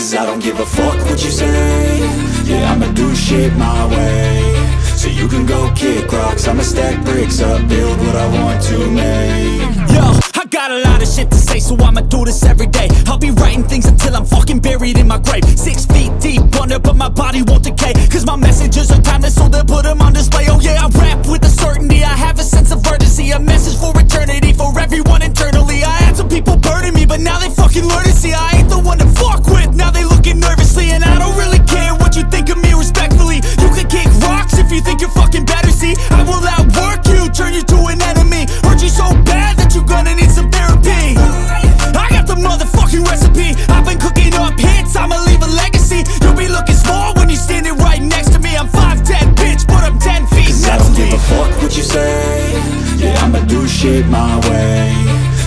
Cause I don't give a fuck what you say. Yeah, I'ma do shit my way. So you can go kick rocks, I'ma stack bricks up, build what I want to make. Yo, I got a lot of shit to say, so I'ma do this every day. I'll be writing things until I'm fucking buried in my grave. 6 feet deep under, but my body won't decay. Cause my messages are timeless, so they'll put them on display. Oh yeah, I rap with a certainty, I have a sense of urgency. A message for eternity, for everyone internally. I had some people burning me, but now they fucking learn to see I ain't the one to fuck with, now they looking nervously. And I don't really care what you think of me, respectfully. You can kick rocks if you think you're fucking better, see. I will outwork you, turn you to an enemy. Hurt you so bad that you're gonna need some therapy. I got the motherfucking recipe, I've been cooking up hits, I'ma leave a legacy. You'll be looking small when you're standing right next to me. I'm 5'10", bitch, but I'm 10 feet. Cause I don't give a fuck what you say. Yeah, I'ma do shit my way.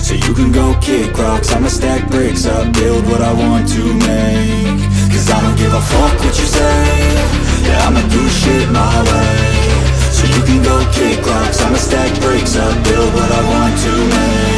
So you can go kick rocks, I'ma stack bricks up, build what I want to make. Cause I don't give a fuck what you say. Yeah, I'ma do shit my way. So you can go kick rocks, I'ma stack bricks up, build what I want to make.